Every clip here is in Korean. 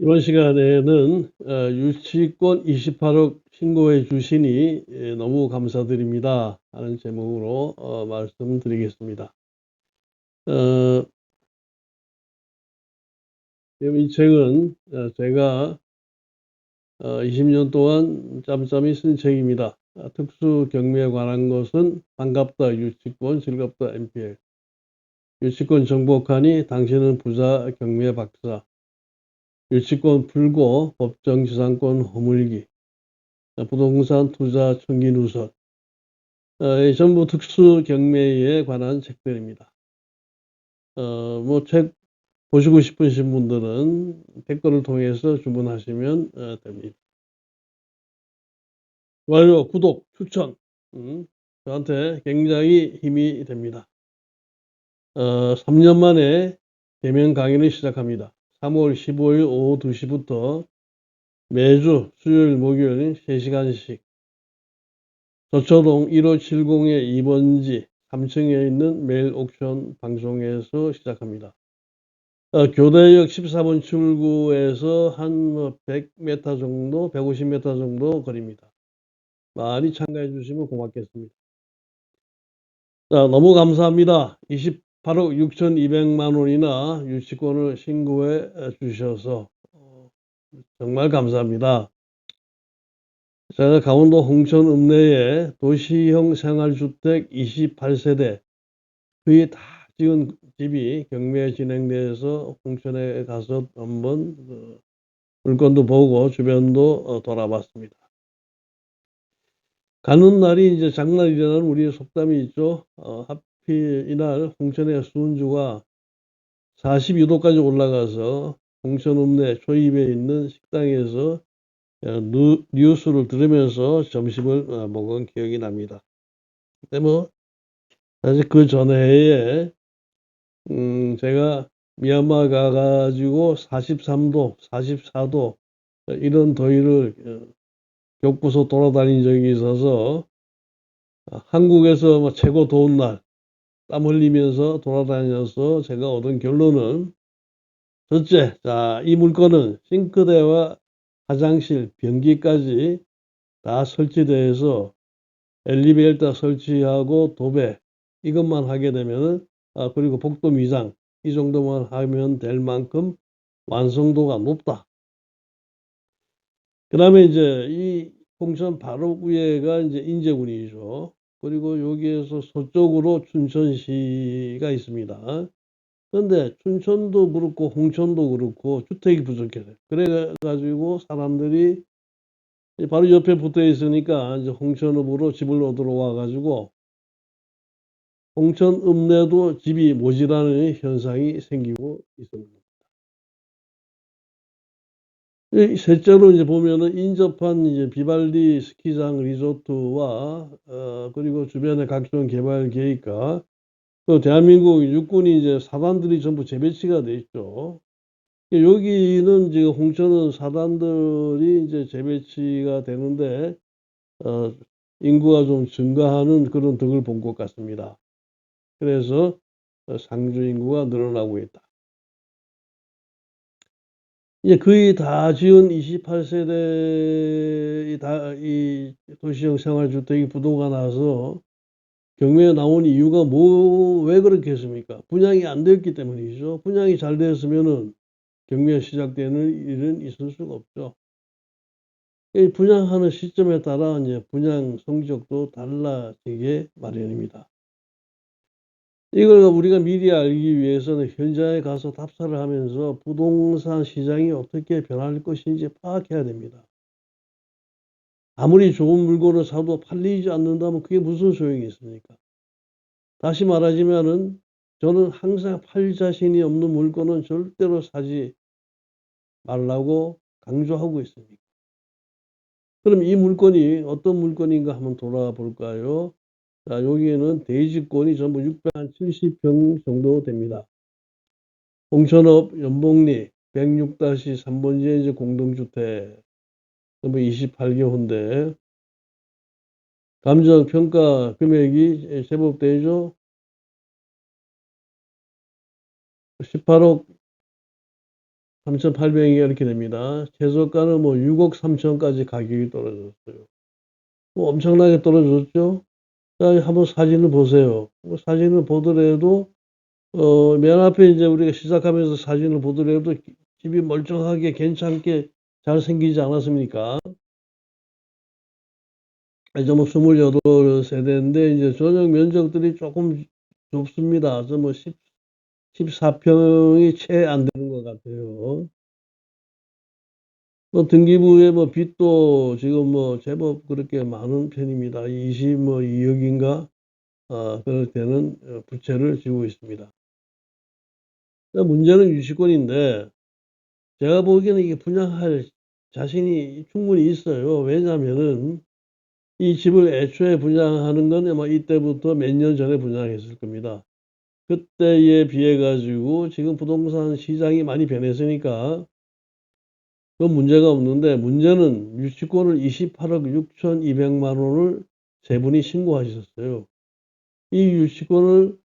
이번 시간에는 유치권 28억 신고해 주시니 너무 감사드립니다 하는 제목으로 말씀드리겠습니다. 어, 지금 이 책은 제가 20년 동안 짬짬이 쓴 책입니다. 특수 경매에 관한 것은 반갑다 유치권, 즐겁다 MPL. 유치권 정복하니 당신은 부자 경매 박사. 유치권 풀고 법정 지상권 허물기. 부동산 투자 청기 누설. 전부 특수 경매에 관한 책들입니다. 뭐 책 보시고 싶으신 분들은 댓글을 통해서 주문하시면 됩니다. 좋아요, 구독, 추천, 저한테 굉장히 힘이 됩니다. 3년 만에 대면 강의를 시작합니다. 3월 15일 오후 2시부터 매주 수요일, 목요일 3시간씩 저초동 1570의 2번지 3층에 있는 매일 옥션 방송에서 시작합니다. 교대역 14번 출구에서 한 100m 정도, 150m 정도 거리입니다. 많이 참가해 주시면 고맙겠습니다. 자, 너무 감사합니다. 28억 6,200만 원이나 유치권을 신고해 주셔서 정말 감사합니다. 제가 강원도 홍천 읍내에 도시형 생활주택 28세대 거의 다 지은 집이 경매 진행돼서 홍천에 가서 한번 물건도 보고 주변도 돌아봤습니다. 가는 날이 이제 장날이라는 우리의 속담이 있죠. 하필 이날 홍천의 수은주가 42도까지 올라가서 홍천 읍내 초입에 있는 식당에서 뉴스를 들으면서 점심을 먹은 기억이 납니다. 근데 뭐 사실 그 전해에 제가 미얀마 가가지고 43도, 44도 이런 더위를 겪고서 돌아다닌 적이 있어서 한국에서 뭐 최고 더운 날 땀 흘리면서 돌아다녀서 제가 얻은 결론은 첫째, 자, 이 물건은 싱크대와 화장실, 변기까지 다 설치돼서 엘리베이터 설치하고 도배 이것만 하게 되면은 그리고 복도 미장 이 정도만 하면 될 만큼 완성도가 높다. 그 다음에 이제 이 홍천 바로 위에가 이제 인제군이죠. 그리고 여기에서 서쪽으로 춘천시가 있습니다. 그런데 춘천도 그렇고 홍천도 그렇고 주택이 부족해요. 그래가지고 사람들이 바로 옆에 붙어 있으니까 이제 홍천읍으로 집을 얻으러 와가지고 홍천 읍내도 집이 모자라는 현상이 생기고 있습니다. 셋째로 이제 보면은 인접한 이제 비발디 스키장 리조트와 그리고 주변의 각종 개발 계획과 또 대한민국 육군이 이제 사단들이 전부 재배치가 돼 있죠. 여기는 지금 홍천은 사단들이 이제 재배치가 되는데 인구가 좀 증가하는 그런 덕을 본 것 같습니다. 그래서 상주 인구가 늘어나고 있다. 이제 거의 다 지은 28세대 이 도시형 생활주택이 부도가 나서 경매에 나온 이유가 왜 그렇게 했습니까? 분양이 안 됐기 때문이죠. 분양이 잘 되었으면은 경매가 시작되는 일은 있을 수가 없죠. 이 분양하는 시점에 따라 이제 분양 성적도 달라지게 마련입니다. 이걸 우리가 미리 알기 위해서는 현장에 가서 답사를 하면서 부동산 시장이 어떻게 변할 것인지 파악해야 됩니다. 아무리 좋은 물건을 사도 팔리지 않는다면 그게 무슨 소용이 있습니까? 다시 말하자면은 저는 항상 팔 자신이 없는 물건은 절대로 사지 말라고 강조하고 있습니다. 그럼 이 물건이 어떤 물건인가 한번 돌아볼까요? 자, 여기에는 대지권이 전부 670평 정도 됩니다. 홍천읍 연봉리 106-3번지의 이제 공동주택 전부 28개호인데 감정 평가 금액이 제법 되죠. 18억 3,800이 이렇게 됩니다. 최저가는 뭐 6억 3천까지 가격이 떨어졌어요. 뭐 엄청나게 떨어졌죠? 자, 한번 사진을 보세요. 사진을 보더라도, 맨 앞에 이제 우리가 시작하면서 사진을 보더라도 집이 멀쩡하게 괜찮게 잘 생기지 않았습니까? 이제 뭐 28세대인데, 이제 전용 면적들이 조금 좁습니다. 뭐 14평이 채 안 되는 것 같아요. 뭐 등기부에 뭐 빚도 지금 뭐 제법 그렇게 많은 편입니다. 22억인가? 그럴 때는 부채를 지고 있습니다. 문제는 유치권인데, 제가 보기에는 이게 분양할 자신이 충분히 있어요. 왜냐면은 이 집을 애초에 분양하는 건 아마 이때부터 몇 년 전에 분양했을 겁니다. 그때에 비해 가지고 지금 부동산 시장이 많이 변했으니까 그건 문제가 없는데, 문제는 유치권을 28억 6,200만 원을 세 분이 신고하셨어요. 이 유치권을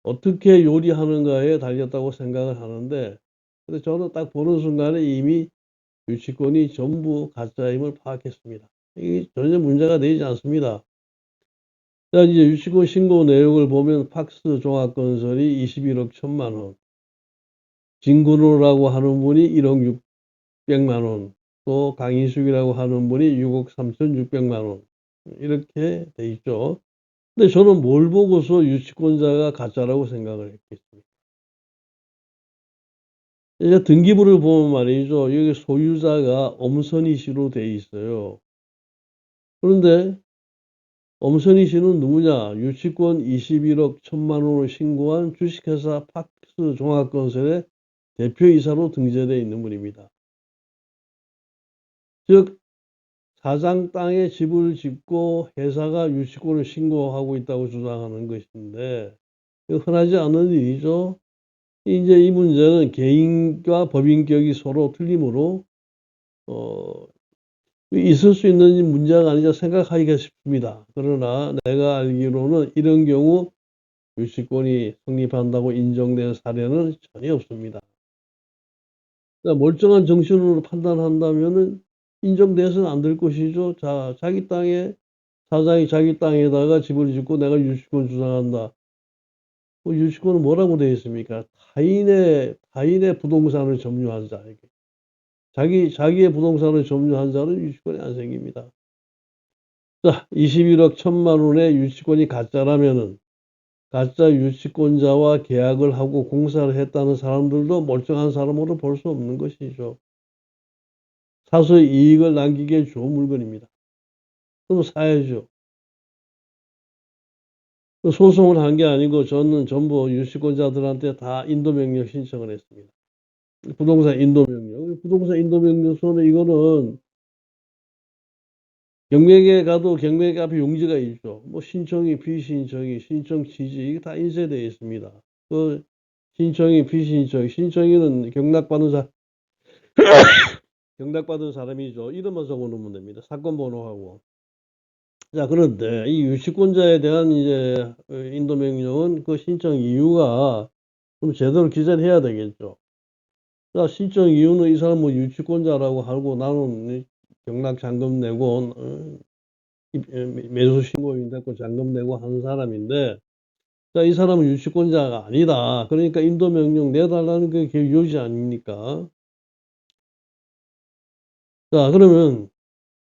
어떻게 요리하는가에 달렸다고 생각을 하는데, 근데 저는 딱 보는 순간에 이미 유치권이 전부 가짜임을 파악했습니다. 이게 전혀 문제가 되지 않습니다. 자, 이제 유치권 신고 내용을 보면 팍스 종합건설이 21억 1천만 원, 진구로라고 하는 분이 1억 600만 원, 또 강인숙이라고 하는 분이 6억 3,600만 원, 이렇게 돼 있죠. 근데 저는 뭘 보고서 유치권자가 가짜라고 생각을 했겠습니까? 이제 등기부를 보면 말이죠. 여기 소유자가 엄선희 씨로 돼 있어요. 그런데 엄선희 씨는 누구냐? 유치권 21억 1천만 원을 신고한 주식회사 팍스 종합건설의 대표이사로 등재되어 있는 분입니다. 즉 사장 땅에 집을 짓고 회사가 유치권을 신고하고 있다고 주장하는 것인데, 흔하지 않은 일이죠. 이제 이 문제는 개인과 법인격이 서로 틀리므로 있을 수 있는 문제가 아니라 생각하기가 쉽습니다. 그러나 내가 알기로는 이런 경우 유치권이 성립한다고 인정된 사례는 전혀 없습니다. 그러니까 멀쩡한 정신으로 판단한다면은 인정돼서는 안 될 것이죠. 자, 자기 땅에 사장이 자기 땅에다가 집을 짓고 내가 유치권 주장한다. 유치권은 뭐라고 되어 있습니까? 타인의 부동산을 점유한 자에게. 자기의 부동산을 점유한 자는 유치권이 안 생깁니다. 자, 21억 1천만 원의 유치권이 가짜라면은 가짜 유치권자와 계약을 하고 공사를 했다는 사람들도 멀쩡한 사람으로 볼 수 없는 것이죠. 사서 이익을 남기기에 좋은 물건입니다. 그럼 사야죠. 소송을 한 게 아니고 저는 전부 유치권자들한테 다 인도명령 신청을 했습니다. 부동산 인도명령. 부동산 인도명령서는 이거는 경매에 가도 경매계 앞에 용지가 있죠. 뭐 신청이, 비신청이, 신청 취지 이게 다 인쇄되어 있습니다. 그 신청이, 비신청, 신청인은 경락받은 사람이죠. 이름만 적어놓으면 됩니다. 사건 번호하고. 자, 그런데 이 유치권자에 대한 이제 인도명령은 그 신청 이유가 좀 제대로 기재를 해야 되겠죠. 자, 신청 이유는 이 사람 뭐 유치권자라고 하고 나는 경락 잔금 내고 매수 신고인 됐고 잔금 내고 하는 사람인데, 자, 이 사람은 유치권자가 아니다. 그러니까 인도명령 내달라는 게 요지 아닙니까? 자, 그러면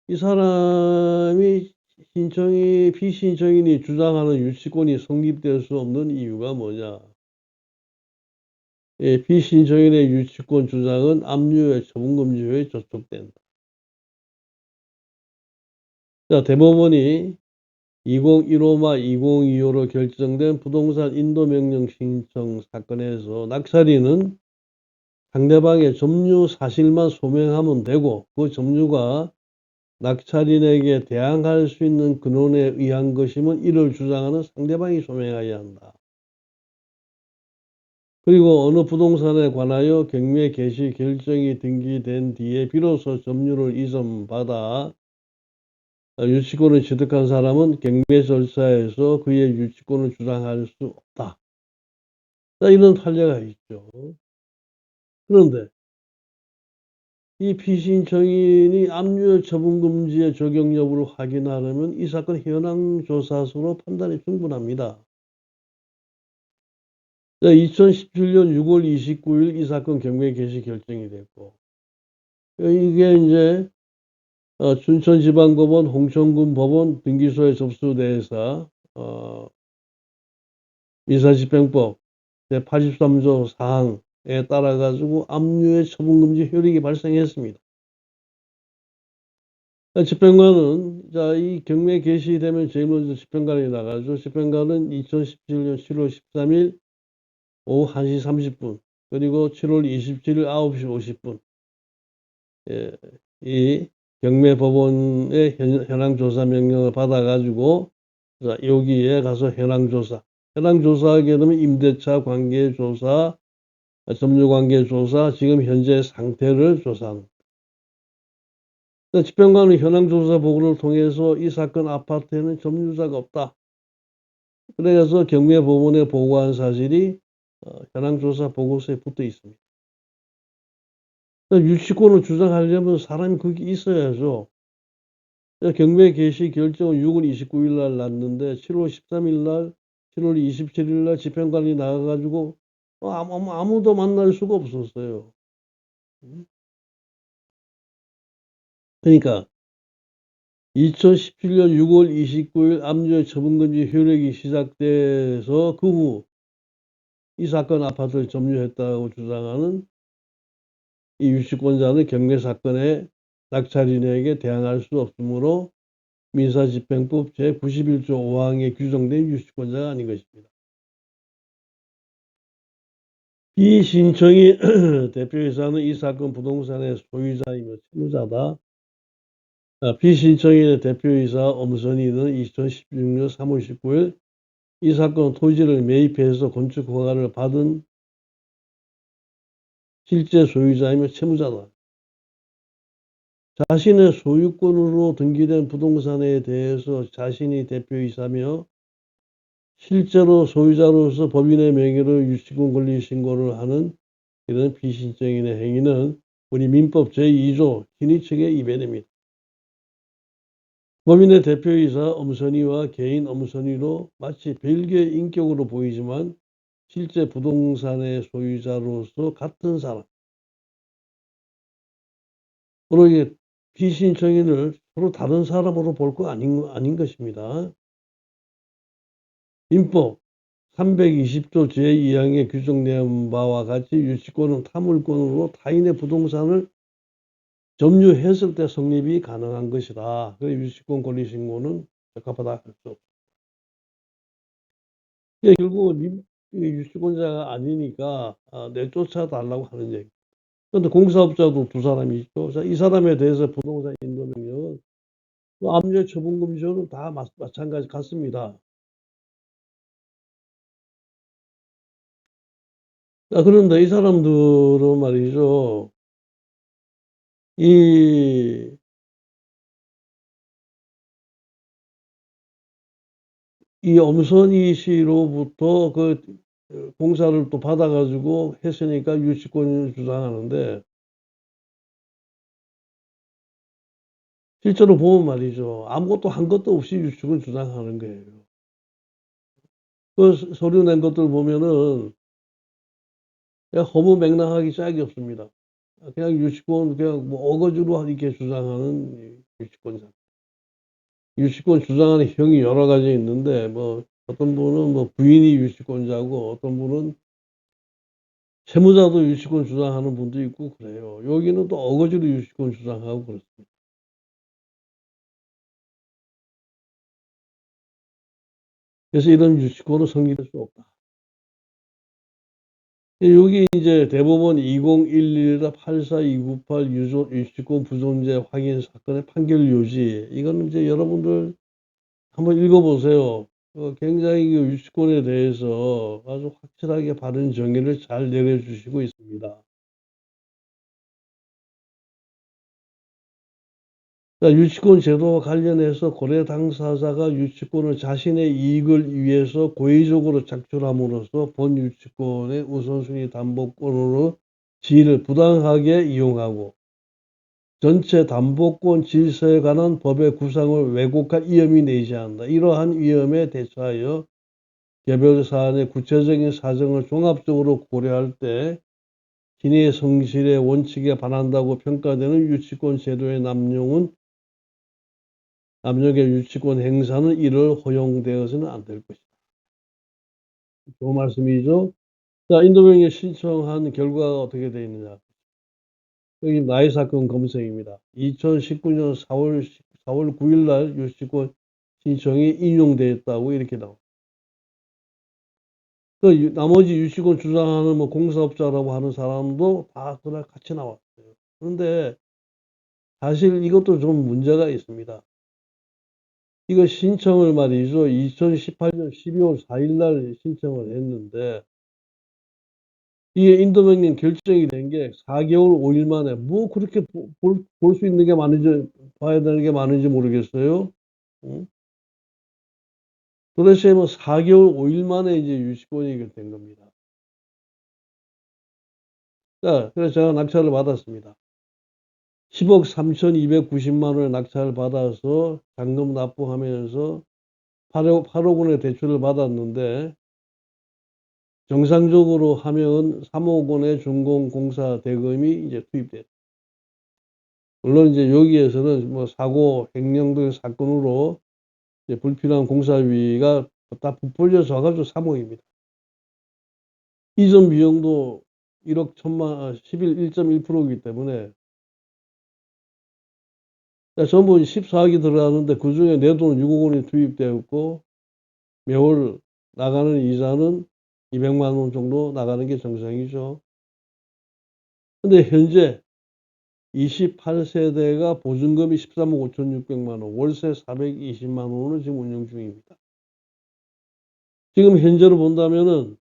이 사람이 비신청인이 주장하는 유치권이 성립될 수 없는 이유가 뭐냐? 예, 비신청인의 유치권 주장은 압류의 처분금지에 저촉된다. 자, 대법원이 2015마 2025로 결정된 부동산 인도명령 신청 사건에서 낙찰인은 상대방의 점유 사실만 소명하면 되고, 그 점유가 낙찰인에게 대항할 수 있는 근원에 의한 것이면 이를 주장하는 상대방이 소명해야 한다. 그리고 어느 부동산에 관하여 경매 개시 결정이 등기된 뒤에 비로소 점유를 이전받아 유치권을 취득한 사람은 경매 절차에서 그의 유치권을 주장할 수 없다. 이런 판례가 있죠. 그런데 이 피신청인이 압류의 처분금지의 적용 여부를 확인하려면 이 사건 현황 조사서로 판단이 충분합니다. 2017년 6월 29일 이 사건 경매 개시 결정이 됐고, 이게 이제 춘천지방법원, 홍천군 법원 등기소에 접수돼서 민사집행법 제83조 사항에 따라 가지고 압류의 처분금지 효력이 발생했습니다. 집행관은 이 경매 개시되면 제일 먼저 집행관이 나가죠. 집행관은 2017년 7월 13일 오후 1시 30분 그리고 7월 27일 9시 50분 이 경매법원의 현황조사 명령을 받아가지고 여기에 가서 현황조사하게 되면 임대차 관계조사, 점유관계조사, 지금 현재 상태를 조사하는. 집행관은 현황조사 보고를 통해서 이 사건 아파트에는 점유자가 없다. 그래서 경매법원에 보고한 사실이 현황조사 보고서에 붙어 있습니다. 유치권을 주장하려면 사람이 거기 있어야죠. 경매 개시 결정은 6월 29일 날 났는데 7월 13일 날, 7월 27일 날 집행관이 나가가지고 아무도 만날 수가 없었어요. 그러니까 2017년 6월 29일 압류의 처분금지 효력이 시작돼서 그 후 이 사건 아파트를 점유했다고 주장하는 이 유치권자는 경매사건의 낙찰인에게 대항할 수 없으므로 민사집행법 제91조 5항에 규정된 유치권자가 아닌 것입니다. 비신청인 대표이사는 이 사건 부동산의 소유자이며 채무자다. 비신청인의 대표이사 엄선희는 2016년 3월 19일 이 사건 토지를 매입해서 건축 허가를 받은 실제 소유자이며 채무자다. 자신의 소유권으로 등기된 부동산에 대해서 자신이 대표이사며 실제로 소유자로서 법인의 명의로 유치권 권리 신고를 하는 이런 비신청인의 행위는 우리 민법 제2조 신의칙의 위배됩니다. 법인의 대표이사 엄선희와 개인 엄선희로 마치 별개의 인격으로 보이지만 실제 부동산의 소유자로서 같은 사람. 그러게 비신청인을 서로 다른 사람으로 볼 거 아닌 것입니다. 민법 320조 제2항에 규정된 바와 같이 유치권은 타물권으로 타인의 부동산을 점유했을 때 성립이 가능한 것이다. 그래서 유치권 권리 신고는 적합하다 할 수 없다. 결국은 유치권자가 아니니까 내쫓아 달라고 하는 얘기. 그런데 공사업자도 두 사람이 있죠. 자, 이 사람에 대해서 부동산 인도명령은 압류 처분금지는 다 마찬가지 같습니다. 자, 그런데 이 사람들은 말이죠. 이 엄선희 씨로부터 그 공사를 또 받아가지고 했으니까 유치권을 주장하는데 실제로 보면 말이죠. 아무것도 한 것도 없이 유치권 주장하는 거예요. 그 서류 낸 것들 보면은 그냥 허무맹랑하기 짝이 없습니다. 그냥 유치권 그냥 뭐 어거지로 이렇게 주장하는 유치권자. 유치권 주장하는 형이 여러 가지 있는데 뭐 어떤 분은 뭐 부인이 유치권자고 어떤 분은 채무자도 유치권 주장하는 분도 있고 그래요. 여기는 또 어거지로 유치권 주장하고 그렇습니다. 그래서 이런 유치권은 성립할 수 없다. 여기 이제 대법원 2011-84298 유치권 부존재 확인 사건의 판결 요지. 이거는 이제 여러분들 한번 읽어보세요. 굉장히 유치권에 대해서 아주 확실하게 바른 정의를 잘 내려주시고 있습니다. 유치권 제도와 관련해서 거래 당사자가 유치권을 자신의 이익을 위해서 고의적으로 착취함으로써 본 유치권의 우선순위 담보권으로 지위를 부당하게 이용하고 전체 담보권 질서에 관한 법의 구상을 왜곡할 위험이 내재한다. 이러한 위험에 대처하여 개별 사안의 구체적인 사정을 종합적으로 고려할 때 기내 성실의 원칙에 반한다고 평가되는 유치권 제도의 남용의 유치권 행사는 이를 허용되어서는 안 될 것이다. 좋은 말씀이죠. 자, 인도명령 신청한 결과가 어떻게 되어 있느냐. 여기 나의 사건 검색입니다. 2019년 4월 9일 날 유치권 신청이 인용되었다고 이렇게 나옵니다. 그 나머지 유치권 주장하는 뭐 공사업자라고 하는 사람도 다 그날 같이 나왔어요. 그런데 사실 이것도 좀 문제가 있습니다. 이거 신청을 말이죠. 2018년 12월 4일 날 신청을 했는데 이게 인도명령 결정이 된 게 4개월 5일 만에 뭐 그렇게 볼 수 있는 게 많은지 봐야 되는 게 많은지 모르겠어요. 응? 도대체 뭐 4개월 5일 만에 이제 유치권이 된 겁니다. 자, 그래서 제가 낙찰을 받았습니다. 10억 3,290만 원의 낙찰을 받아서 잔금 납부하면서 8억 원의 대출을 받았는데 정상적으로 하면 3억 원의 준공공사 대금이 이제 투입돼요. 물론 이제 여기에서는 뭐 사고, 횡령 등 사건으로 이제 불필요한 공사비가 다 부풀려져 가지고 3억입니다. 이전 비용도 1억 1.1%이기 때문에 전부 14억이 들어가는데 그중에 내 돈 6억 원이 투입되었고 매월 나가는 이자는 200만 원 정도 나가는 게 정상이죠. 근데 현재 28세대가 보증금이 13억 5,600만 원, 월세 420만 원을 지금 운영 중입니다. 지금 현재로 본다면은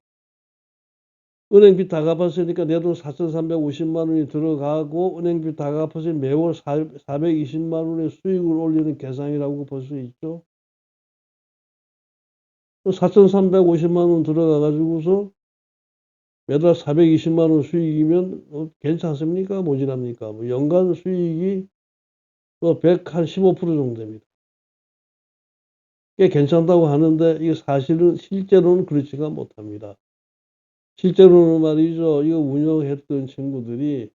은행비 다 갚았으니까 내 돈 4,350만 원이 들어가고 은행비 다 갚아서 매월 420만 원의 수익을 올리는 계산이라고 볼 수 있죠. 4,350만 원 들어가 가지고서 매달 420만 원 수익이면 괜찮습니까? 모자랍니까? 뭐 연간 수익이 115% 정도 됩니다. 꽤 괜찮다고 하는데 이게 사실은 실제로는 그렇지가 못합니다. 실제로는 말이죠. 이거 운영했던 친구들이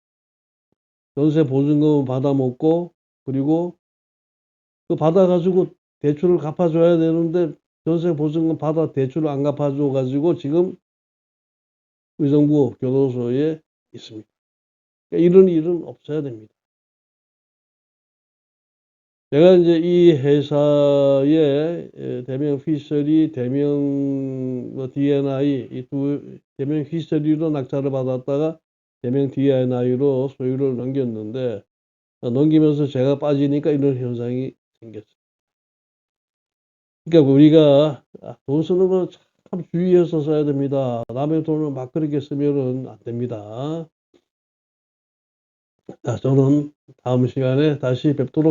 전세 보증금을 받아먹고 그리고 그 받아가지고 대출을 갚아줘야 되는데 전세 보증금 받아 대출을 안 갚아줘 가지고 지금 의정부 교도소에 있습니다. 그러니까 이런 일은 없어야 됩니다. 제가 이제 이 회사의 대명 피셔리, 대명 D&I 이 두 대명 피셔리로 낙찰을 받았다가 대명 D&I로 소유를 넘겼는데 넘기면서 제가 빠지니까 이런 현상이 생겼어요. 그러니까 우리가 돈 쓰는 거 참 주의해서 써야 됩니다. 남의 돈을 막 그렇게 쓰면은 안 됩니다. 자, 저는 다음 시간에 다시 뵙도록